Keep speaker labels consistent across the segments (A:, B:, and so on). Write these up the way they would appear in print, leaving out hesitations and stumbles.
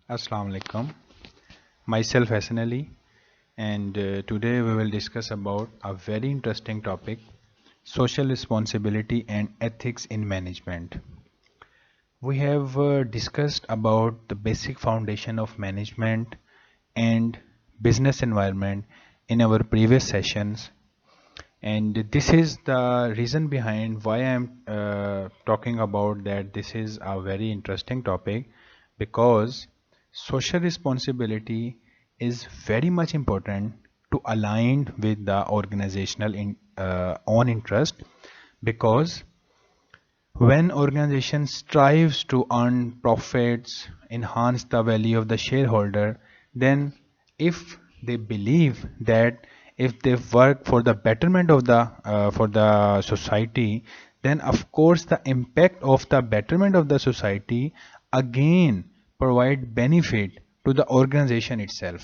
A: Assalamu alaikum. Myself Hassan Ali, and today we will discuss about a very interesting topic: social responsibility and ethics in management. We have discussed about the basic foundation of management and business environment in our previous sessions, and this is the reason behind why I am talking about that. This is a very interesting topic because social responsibility is very much important to align with the organizational own interest, because when organization strives to earn profits, enhance the value of the shareholder, then if they believe that if they work for the betterment of the for the society, then of course the impact of the betterment of the society again provide benefit to the organization itself.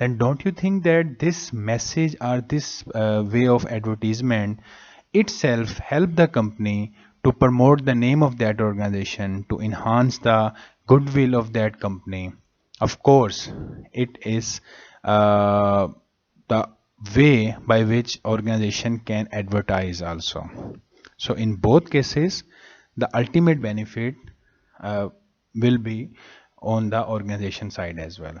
A: then don't you think that this message or this way of advertisement itself help the company to promote the name of that organization, to enhance the goodwill of that company? Of course, it is the way by which organization can advertise also. So in both cases, the ultimate benefit will be on the organization side as well.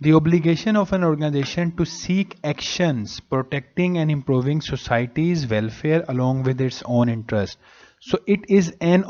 A: The obligation of an organization to seek actions protecting and improving society's welfare along with its own interest. So it is an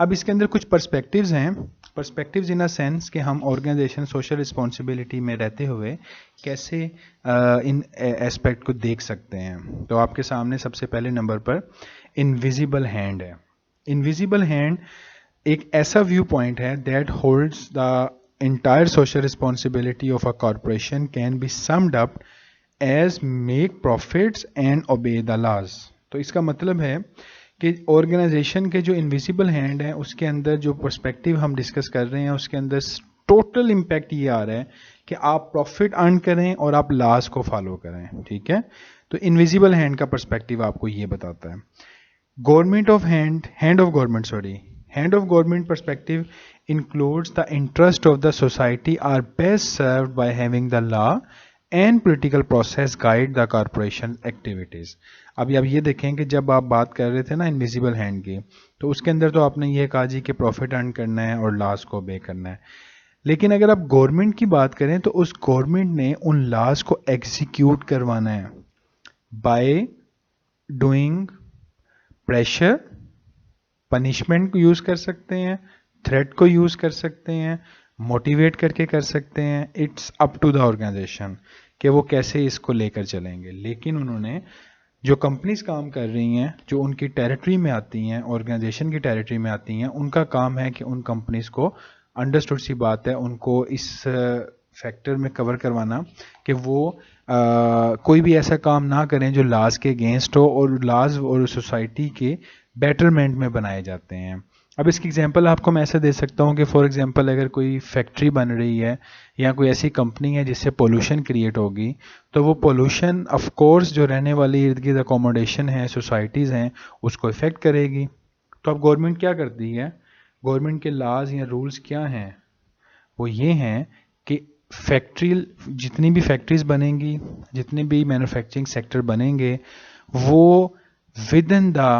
A: اب اس کے اندر کچھ perspectives ہیں، perspectives in a sense کہ ہم organization social responsibility میں رہتے ہوئے کیسے ان ایسپیکٹ کو دیکھ سکتے ہیں. تو آپ کے سامنے سب سے پہلے نمبر پر انویزیبل ہینڈ ہے. انویزیبل ہینڈ ایک ایسا ویو پوائنٹ ہے that holds the entire social responsibility of a corporation can be summed up as make profits and obey the laws. تو اس کا مطلب ہے کہ آرگنائزیشن کے جو انویزیبل ہینڈ ہے اس کے اندر جو پرسپیکٹیو ہم ڈسکس کر رہے ہیں اس کے اندر ٹوٹل امپیکٹ یہ آ رہا ہے کہ آپ پروفٹ ارن کریں اور آپ لاس کو فالو کریں. ٹھیک ہے، تو انویزیبل ہینڈ کا پرسپیکٹیو آپ کو یہ بتاتا ہے. Government of hand of government perspective includes the interest of the society are best served by having the law and political process guide the corporation activities. اب یہ دیکھیں کہ جب آپ بات کر رہے تھے نا انویزیبل ہینڈ کی، تو اس کے اندر تو آپ نے یہ کہا جی کہ پروفٹ ارن کرنا ہے اور لاس کو بے کرنا ہے. لیکن اگر آپ گورنمنٹ کی بات کریں تو اس گورنمنٹ نے ان لاس کو ایگزیکیوٹ کروانا ہے بائی ڈوئنگ پریشر، پنشمنٹ کو یوز کر سکتے ہیں، تھریٹ کو یوز کر سکتے ہیں، موٹیویٹ کر کے کر سکتے ہیں. It's up to the organisation کہ وہ کیسے اس کو لے کر چلیں گے. لیکن انہوں نے جو کمپنیز کام کر رہی ہیں جو ان کی ٹیریٹری میں آتی ہیں، آرگنائزیشن کی ٹیریٹری میں آتی ہیں، ان کا کام ہے کہ ان کمپنیز کو انڈرسٹوڈ سی بات ہے ان کو اس فیکٹر میں کور کروانا کہ وہ کوئی بھی ایسا کام نہ کریں جو لاز کے اگینسٹ ہو اور لاز اور سوسائٹی کے بیٹرمنٹ میں بنائے جاتے ہیں. اب اس کی ایگزامپل آپ کو میں ایسے دے سکتا ہوں کہ فار ایگزامپل اگر کوئی فیکٹری بن رہی ہے یا کوئی ایسی کمپنی ہے جس سے پولوشن کریٹ ہوگی، تو وہ پولوشن آف کورس جو رہنے والی ارد گرد اکوموڈیشن ہے، سوسائٹیز ہیں، اس کو افیکٹ کرے گی. تو اب گورنمنٹ کیا کرتی ہے؟ گورنمنٹ کے لاز یا رولز کیا ہیں؟ وہ یہ ہیں کہ فیکٹری جتنی بھی فیکٹریز بنیں گی، جتنے بھی مینوفیکچرنگ سیکٹر بنیں گے، وہ with in the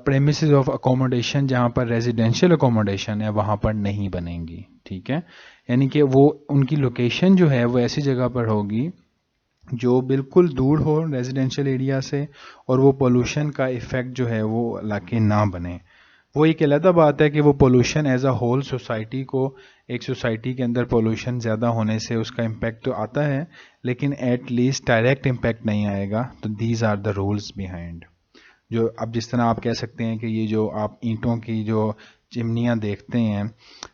A: premises of accommodation, جہاں پر ریزیڈینشیل اکوموڈیشن ہے وہاں پر نہیں بنیں گی. ٹھیک ہے، یعنی کہ وہ ان کی لوکیشن جو ہے وہ ایسی جگہ پر ہوگی جو بالکل دور ہو ریزیڈینشیل ایریا سے اور وہ پولوشن کا ایفیکٹ جو ہے وہ علاقے نہ بنے. وہ ایک علیحدہ بات ہے کہ وہ pollution as a whole society کو، ایک سوسائٹی کے اندر پولوشن زیادہ ہونے سے اس کا امپیکٹ تو آتا ہے لیکن ایٹ لیسٹ ڈائریکٹ امپیکٹ نہیں آئے گا. تو these are the rules behind. جو اب جس طرح آپ کہہ سکتے ہیں کہ یہ جو آپ اینٹوں کی جو چمنیاں دیکھتے ہیں،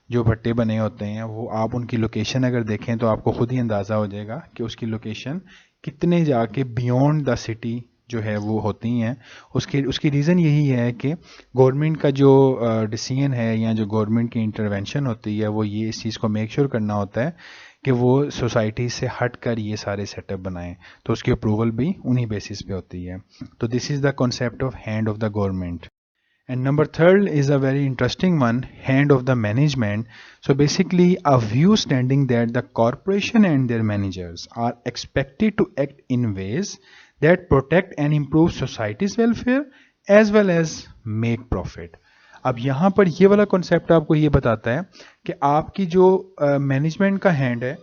A: جو بھٹے بنے ہوتے ہیں، وہ آپ ان کی لوکیشن اگر دیکھیں تو آپ کو خود ہی اندازہ ہو جائے گا کہ اس کی لوکیشن کتنے جا کے بیونڈ دا سٹی جو ہے وہ ہوتی ہیں. اس کی ریزن یہی ہے کہ گورنمنٹ کا جو ڈیسیژن ہے یا جو گورنمنٹ کی انٹروینشن ہوتی ہے وہ یہ اس چیز کو میک شور کرنا ہوتا ہے کہ وہ سوسائٹی سے ہٹ کر یہ سارے سیٹ اپ بنائیں. تو اس کی اپروول بھی انہی بیسس پہ ہوتی ہے. تو this is the concept of hand of the government. And number third is a very interesting one, hand of the management. So basically a view standing that the corporation and their managers are expected to act in ways that protect and improve society's welfare as well as make profit. اب یہاں پر یہ والا concept آپ کو یہ بتاتا ہے کہ آپ کی جو مینجمنٹ کا ہینڈ ہے،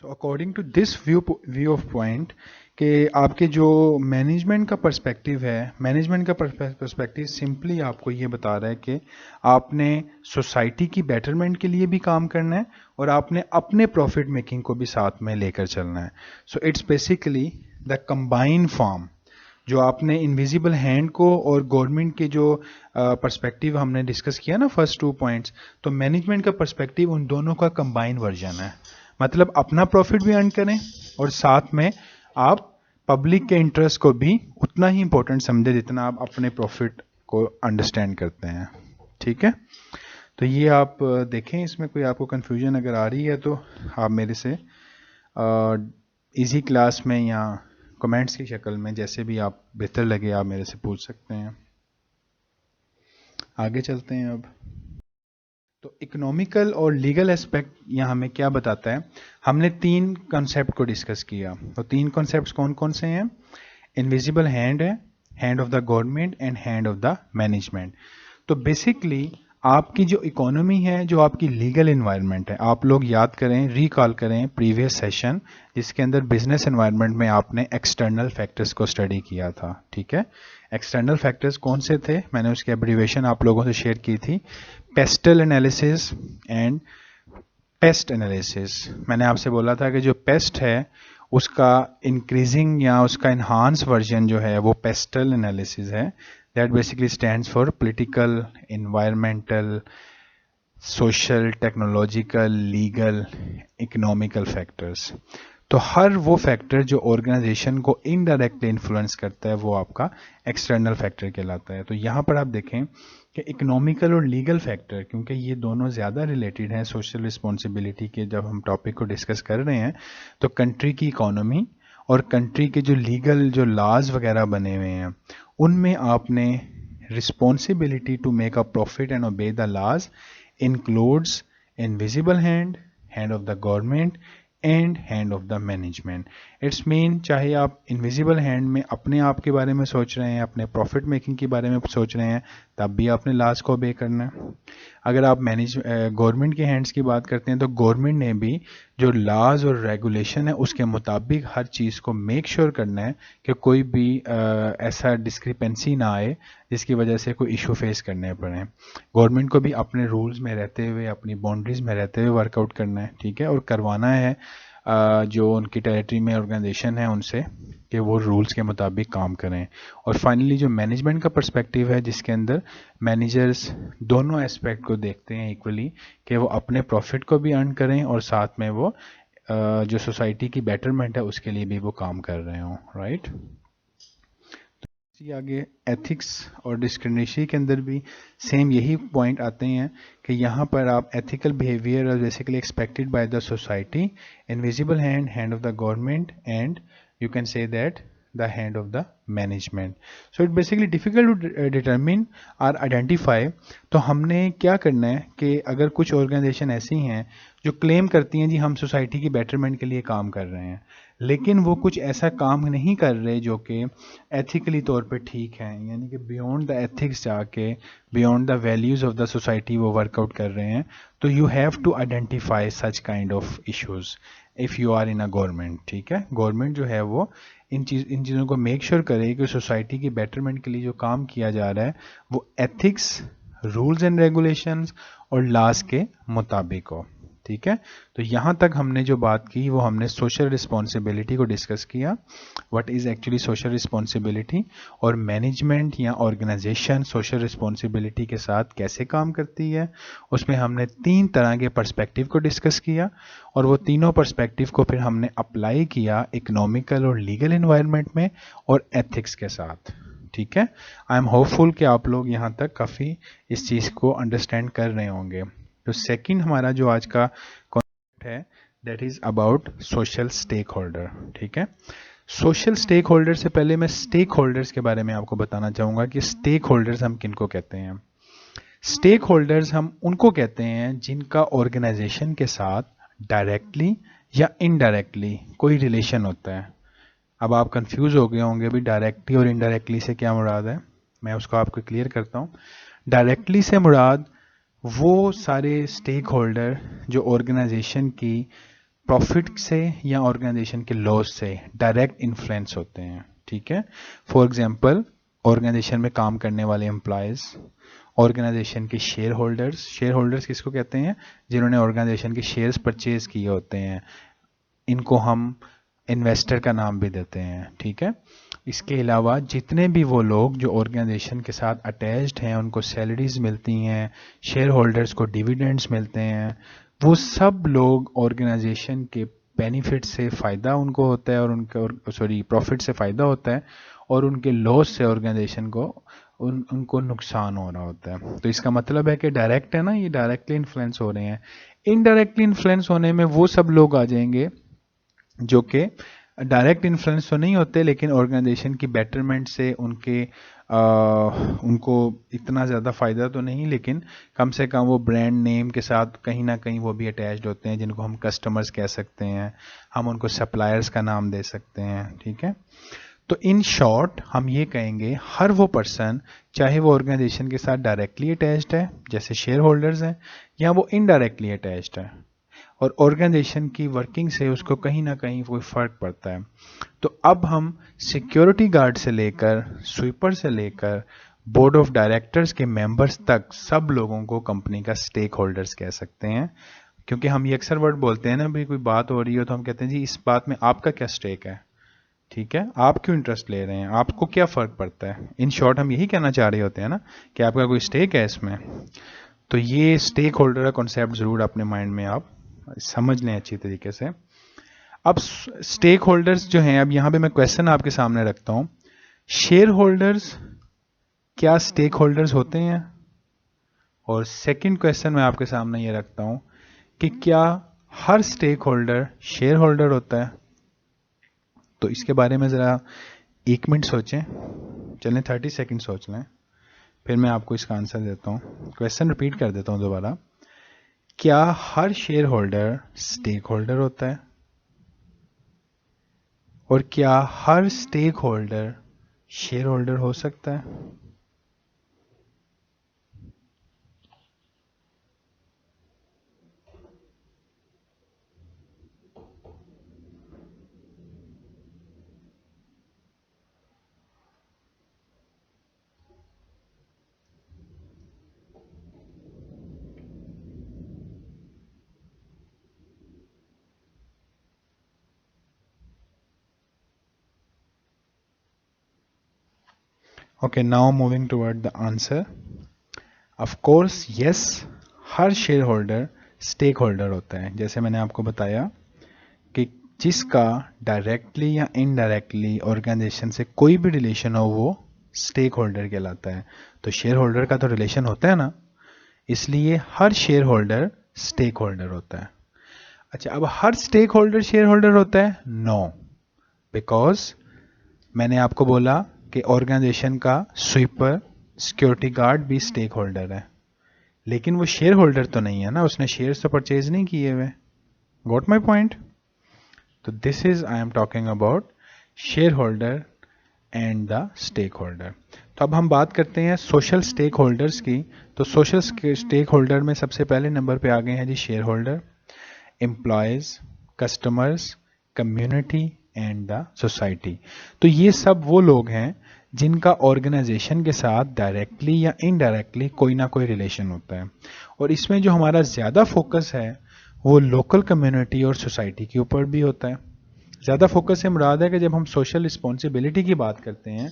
A: so according to this view of point کہ آپ کے جو مینجمنٹ کا پرسپیکٹیو ہے، مینجمنٹ کا پرسپیکٹیو سمپلی آپ کو یہ بتا رہا ہے کہ آپ نے سوسائٹی کی بیٹرمنٹ کے لیے بھی کام کرنا ہے اور آپ نے اپنے پروفٹ میکنگ کو بھی ساتھ میں لے کر چلنا ہے. So it's basically the combine form. جو آپ نے انویزیبل ہینڈ کو اور گورنمنٹ کے جو پرسپیکٹیو ہم نے ڈسکس کیا نا فرسٹ 2 پوائنٹس، تو مینجمنٹ کا پرسپیکٹیو ان دونوں کا کمبائن ورژن ہے. مطلب اپنا پروفٹ بھی ارن کریں اور ساتھ میں آپ پبلک کے انٹرسٹ کو بھی اتنا ہی امپورٹنٹ سمجھے جتنا آپ اپنے پروفٹ کو انڈرسٹینڈ کرتے ہیں. ٹھیک ہے، تو یہ آپ دیکھیں، اس میں کوئی آپ کو کنفیوژن اگر آ رہی ہے تو آپ میرے سے ایزی کلاس میں یا کمنٹس کی شکل میں جیسے بھی آپ بہتر لگے آپ میرے سے پوچھ سکتے ہیں. آگے چلتے ہیں. اب تو اکنومیکل اور لیگل اسپیکٹ یہاں ہمیں کیا بتاتا ہے؟ ہم نے 3 کنسیپٹ کو ڈسکس کیا. تو 3 کنسیپٹس کون کون سے ہیں؟ انویزیبل ہینڈ ہے، hand of the government and hand of the management. تو بیسکلی آپ کی جو اکانومی ہے, جو آپ کی لیگل انوائرمنٹ ہے, آپ لوگ یاد کریں, ریکال کریں پریویس سیشن جس کے اندر بزنس انوائرمنٹ میں آپ نے ایکسٹرنل فیکٹرز کو اسٹڈی کیا تھا. ٹھیک ہے, ایکسٹرنل فیکٹرز کون سے تھے, میں نے اس کی ایبریویشن آپ لوگوں سے شیئر کی تھی, pastel analysis and paste analysis. میں نے آپ سے بولا تھا کہ جو پیسٹ ہے اس کا انکریزنگ یا اس کا انہانس ورژن جو ہے وہ پیسٹل انالیسس ہے. That basically stands for political, environmental, social, technological, legal, economical factors. تو ہر وہ فیکٹر جو آرگنائزیشن کو انڈائریکٹلی انفلوئنس کرتا ہے وہ آپ کا ایکسٹرنل فیکٹر کہلاتا ہے. تو یہاں پر آپ دیکھیں کہ اکنامیکل اور لیگل فیکٹر, کیونکہ یہ دونوں زیادہ ریلیٹڈ ہیں سوشل رسپانسبلٹی کے, جب ہم ٹاپک کو ڈسکس کر رہے ہیں تو کنٹری کی اکانومی اور کنٹری کے جو لیگل جو لاز وغیرہ بنے ہوئے ہیں ان میں آپ نے responsibility to make a profit and obey the laws includes invisible hand, hand of the government and hand of the management. It's main چاہے آپ انویزیبل ہینڈ میں اپنے آپ کے بارے میں سوچ رہے ہیں, اپنے پروفٹ میکنگ کے بارے میں سوچ رہے ہیں, تب بھی آپ نے لاز کو obey کرنا ہے. اگر آپ گورنمنٹ کے ہینڈس کی بات کرتے ہیں تو گورنمنٹ نے بھی جو لاز اور ریگولیشن ہے اس کے مطابق ہر چیز کو میک شیور کرنا ہے کہ کوئی بھی ایسا ڈسکریپنسی نہ آئے جس کی وجہ سے کوئی ایشو فیس کرنے پڑے. گورنمنٹ کو بھی اپنے رولز میں رہتے ہوئے, اپنی باؤنڈریز میں رہتے ہوئے ورک آؤٹ کرنا ہے. ٹھیک ہے, اور کروانا ہے جو ان کی ٹیریٹری میں آرگنائزیشن ہے ان سے کہ وہ رولز کے مطابق کام کریں. اور فائنلی جو مینجمنٹ کا پرسپیکٹیو ہے جس کے اندر مینیجرز دونوں اسپیکٹ کو دیکھتے ہیں ایکولی, کہ وہ اپنے پروفٹ کو بھی ارن کریں اور ساتھ میں وہ جو سوسائٹی کی بیٹرمنٹ ہے اس کے لیے بھی وہ کام کر رہے ہوں. رائٹ, آگے ایتھکس اور ڈسکریمنیشن کے اندر بھی سیم یہی پوائنٹ آتے ہیں کہ یہاں پر آپ ethical behaviour are basically expected by the society, invisible hand, hand of the government, and you can say that the hand of the management. So it's basically difficult to determine or identify. تو ہم نے کیا کرنا ہے کہ اگر کچھ organization ایسی ہیں جو کلیم کرتی ہیں جی ہم سوسائٹی کی بیٹرمنٹ کے لیے کام کر رہے ہیں, لیکن وہ کچھ ایسا کام نہیں کر رہے جو کہ ایتھیکلی طور پہ ٹھیک ہیں, یعنی کہ بیونڈ دا ایتھکس جا کے beyond the values of the society وہ ورک آؤٹ کر رہے ہیں, تو you have to identify such kind of issues if you are in a government. ٹھیک ہے, گورنمنٹ جو ہے وہ ان چیزوں کو میک شیور کرے کہ سوسائٹی کی بیٹرمنٹ کے لیے جو کام کیا جا رہا ہے وہ ایتھکس, رولز اینڈ ریگولیشنز اور لاز کے مطابق ہو. ٹھیک ہے, تو یہاں تک ہم نے جو بات کی وہ ہم نے سوشل رسپانسبلٹی کو ڈسکس کیا, what is actually social responsibility, اور مینجمنٹ یا آرگنائزیشن سوشل رسپانسبلٹی کے ساتھ کیسے کام کرتی ہے. اس میں ہم نے 3 طرح کے پرسپیکٹیو کو ڈسکس کیا, اور وہ تینوں پرسپیکٹیو کو پھر ہم نے اپلائی کیا اکنامیکل اور لیگل انوائرمنٹ میں اور ایتھکس کے ساتھ. ٹھیک ہے, آئی ایم ہوپ فل کہ آپ لوگ یہاں تک کافی اس چیز کو انڈرسٹینڈ کر رہے ہوں گے. تو سیکنڈ ہمارا جو آج کا کانسیپٹ ہے that is about social stake holder. ٹھیک ہے, سوشل اسٹیک ہولڈر سے پہلے میں اسٹیک ہولڈرز کے بارے میں آپ کو بتانا چاہوں گا کہ اسٹیک ہولڈرز ہم کن کو کہتے ہیں. اسٹیک ہولڈرز ہم ان کو کہتے ہیں جن کا آرگنائزیشن کے ساتھ ڈائریکٹلی یا انڈائریکٹلی کوئی ریلیشن ہوتا ہے. اب آپ کنفیوز ہو گئے ہوں گے بھی ڈائریکٹلی اور انڈائریکٹلی سے کیا مراد ہے, میں اس کو آپ کو کلیئر کرتا ہوں. ڈائریکٹلی سے مراد وہ سارے اسٹیک ہولڈر جو آرگنائزیشن کی پروفٹ سے یا آرگنائزیشن کے لاس سے ڈائریکٹ انفلوئنس ہوتے ہیں. ٹھیک ہے, فار ایگزامپل آرگنائزیشن میں کام کرنے والے امپلائیز, آرگنائزیشن کے شیئر ہولڈرز کس کو کہتے ہیں, جنہوں نے آرگنائزیشن کے شیئرز پرچیز کیے ہوتے ہیں, ان کو ہم انویسٹر کا نام بھی دیتے ہیں. ٹھیک ہے, اس کے علاوہ جتنے بھی وہ لوگ جو آرگنائزیشن کے ساتھ اٹیچڈ ہیں, ان کو سیلریز ملتی ہیں, شیئر ہولڈرز کو ڈیویڈنڈز ملتے ہیں, وہ سب لوگ آرگنائزیشن کے بینیفٹ سے فائدہ ان کو ہوتا ہے اور ان کا پروفٹ سے فائدہ ہوتا ہے, اور ان کے لاس سے آرگنائزیشن کو ان کو نقصان ہو رہا ہوتا ہے. تو اس کا مطلب ہے کہ ڈائریکٹ ہے نا, یہ ڈائریکٹلی انفلوئنس ہو رہے ہیں. انڈائریکٹلی انفلوئنس ہونے میں وہ سب لوگ آ جائیں گے جو کہ ڈائریکٹ انفلوئنس تو نہیں ہوتے لیکن آرگنائزیشن کی بیٹرمنٹ سے ان کو اتنا زیادہ فائدہ تو نہیں, لیکن کم سے کم وہ برانڈ نیم کے ساتھ کہیں نہ کہیں وہ بھی اٹیچڈ ہوتے ہیں, جن کو ہم کسٹمرز کہہ سکتے ہیں, ہم ان کو سپلائرز کا نام دے سکتے ہیں. ٹھیک ہے, تو ان شارٹ ہم یہ کہیں گے ہر وہ پرسن چاہے وہ آرگنائزیشن کے ساتھ ڈائریکٹلی اٹیچڈ ہے جیسے شیئر ہولڈرز ہیں یا وہ انڈائریکٹلی اٹیچڈ ہے اور آرگنائزیشن کی ورکنگ سے اس کو کہیں نہ کہیں کوئی فرق پڑتا ہے. تو اب ہم سیکیورٹی گارڈ سے لے کر سویپر سے لے کر بورڈ آف ڈائریکٹرز کے ممبرز تک سب لوگوں کو کمپنی کا اسٹیک ہولڈرز کہہ سکتے ہیں. کیونکہ ہم یہ اکثر ورڈ بولتے ہیں نا بھی کوئی بات ہو رہی ہو تو ہم کہتے ہیں جی اس بات میں آپ کا کیا اسٹیک ہے, ٹھیک ہے, آپ کیوں انٹرسٹ لے رہے ہیں, آپ کو کیا فرق پڑتا ہے. ان شارٹ ہم یہی کہنا چاہ رہے ہوتے ہیں نا کہ آپ کا کوئی اسٹیک ہے اس میں. تو یہ اسٹیک ہولڈر کا کانسیپٹ ضرور اپنے مائنڈ میں آپ سمجھ لیں اچھی طریقے سے. اب اسٹیک ہولڈرز جو ہیں, اب یہاں پہ میں کویسچن آپ کے سامنے رکھتا ہوں, شیئر ہولڈرز کیا اسٹیک ہولڈرز ہوتے ہیں؟ اور سیکنڈ کویسچن میں آپ کے سامنے یہ رکھتا ہوں کہ کیا ہر اسٹیک ہولڈر شیئر ہولڈر ہوتا ہے؟ تو اس کے بارے میں ذرا 1 منٹ سوچیں, چلیں 30 سیکنڈ سوچ لیں, پھر میں آپ کو اس کا آنسر دیتا ہوں. کویسچن ریپیٹ کر دیتا ہوں دوبارہ. کیا ہر شیئر ہولڈر اسٹیک ہولڈر ہوتا ہے؟ اور کیا ہر اسٹیک ہولڈر شیئر ہولڈر ہو سکتا ہے؟ Okay, now moving toward the answer. Of course, yes, Hare share holder stake holder ہوتا ہے. جیسے میں نے آپ کو بتایا کہ جس کا ڈائریکٹلی یا انڈائریکٹلی آرگنائزیشن سے کوئی بھی ریلیشن ہو وہ اسٹیک ہولڈر کہلاتا ہے. تو شیئر ہولڈر کا تو ریلیشن ہوتا ہے نا, اس لیے ہر شیئر ہولڈر اسٹیک ہولڈر ہوتا ہے. اچھا, اب ہر اسٹیک ہولڈر شیئر ہولڈر ہوتا ہے؟ نو, بیکاز میں نے آپ کو بولا کہ آرگنائزیشن کا سویپر سیکیورٹی گارڈ بھی اسٹیک ہولڈر ہے, لیکن وہ شیئر ہولڈر تو نہیں ہے نا, اس نے شیئرز تو پرچیز نہیں کیے ہوئے. Got my point? تو this is I am talking about shareholder and the stakeholder. تو اب ہم بات کرتے ہیں سوشل اسٹیک ہولڈرز کی. تو سوشل اسٹیک ہولڈر میں سب سے پہلے نمبر پہ آ گئے ہیں جی shareholder, employees, customers, community and the society. تو یہ سب وہ لوگ ہیں جن کا آرگنائزیشن کے ساتھ ڈائریکٹلی یا انڈائریکٹلی کوئی نہ کوئی ریلیشن ہوتا ہے. اور اس میں جو ہمارا زیادہ فوکس ہے وہ لوکل کمیونٹی اور سوسائٹی کے اوپر بھی ہوتا ہے. زیادہ فوکس سے مراد ہے کہ جب ہم سوشل رسپانسبلٹی کی بات کرتے ہیں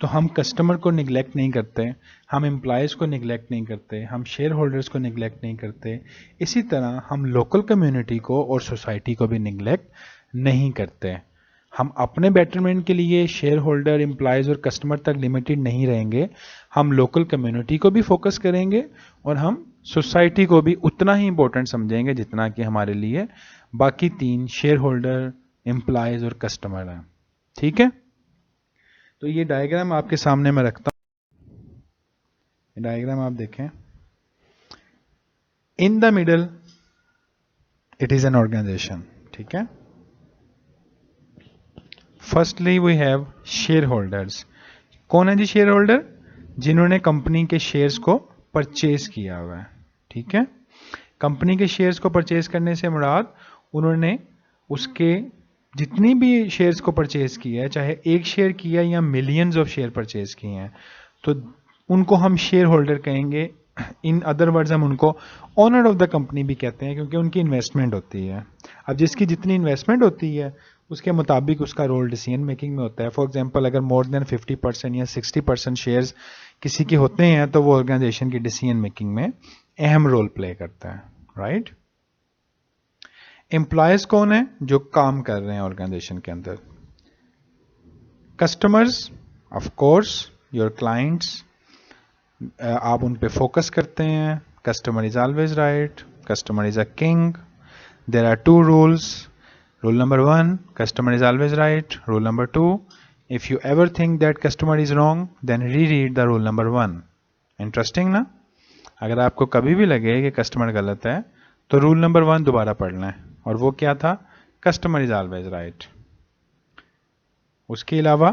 A: تو ہم کسٹمر کو نگلیکٹ نہیں کرتے, ہم امپلائیز کو نگلیکٹ نہیں کرتے, ہم شیئر ہولڈرز کو نگلیکٹ نہیں کرتے. اسی طرح ہم لوکل کمیونٹی کو اور سوسائٹی کو بھی نگلیکٹ نہیں کرتے. ہم اپنے بیٹرمنٹ کے لیے شیئر ہولڈر, امپلائیز اور کسٹمر تک لمیٹڈ نہیں رہیں گے, ہم لوکل کمیونٹی کو بھی فوکس کریں گے اور ہم سوسائٹی کو بھی اتنا ہی امپورٹنٹ سمجھیں گے جتنا کہ ہمارے لیے باقی 3 شیئر ہولڈر, امپلائیز اور کسٹمر ہیں. ٹھیک ہے, تو یہ ڈائیگرام آپ کے سامنے میں رکھتا ہوں. ڈائیگرام آپ دیکھیں. In the middle it is an organization. ٹھیک ہے, firstly we have shareholders. کون ہے جی شیئر ہولڈر؟ جنہوں نے کمپنی کے شیئرز کو پرچیز کیا ہوا ہے. ٹھیک ہے, کمپنی کے شیئرز کو پرچیز کرنے سے مراد انہوں نے اس کے جتنی بھی شیئرز کو پرچیز کیا ہے, چاہے 1 شیئر کیا یا ملینز آف شیئر پرچیز کیے ہیں, تو ان کو ہم شیئر ہولڈر کہیں گے. ان ادر ورڈز ہم ان کو اونر آف دا کمپنی بھی کہتے ہیں کیونکہ ان کی انویسٹمنٹ ہوتی ہے. اب جس کی جتنی انویسٹمنٹ ہوتی ہے اس کے مطابق اس کا رول ڈیسیژن میکنگ میں ہوتا ہے. فار ایگزامپل اگر مور دین 50% یا 60% شیئرز کسی کے ہوتے ہیں تو وہ آرگنائزیشن کی ڈیسیژن میکنگ میں اہم رول پلے کرتا ہے. رائٹ. امپلائیز کون ہیں؟ جو کام کر رہے ہیں آرگنائزیشن کے اندر. Customers of course your clients, آپ ان پہ فوکس کرتے ہیں. Customer is always right, customer is a king. There are 2 rules. Rule number 1, customer is always right. Rule number 2, if you ever think that customer is wrong, then reread the rule number 1. Interesting نا؟ اگر آپ کو کبھی بھی لگے کہ customer غلط ہے تو رول نمبر 1 دوبارہ پڑھنا ہے, اور وہ کیا تھا؟ Customer is always right. اس کے علاوہ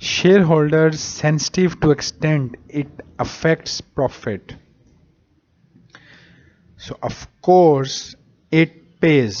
A: Shareholders sensitive to extent it affects profit. So of course it pays.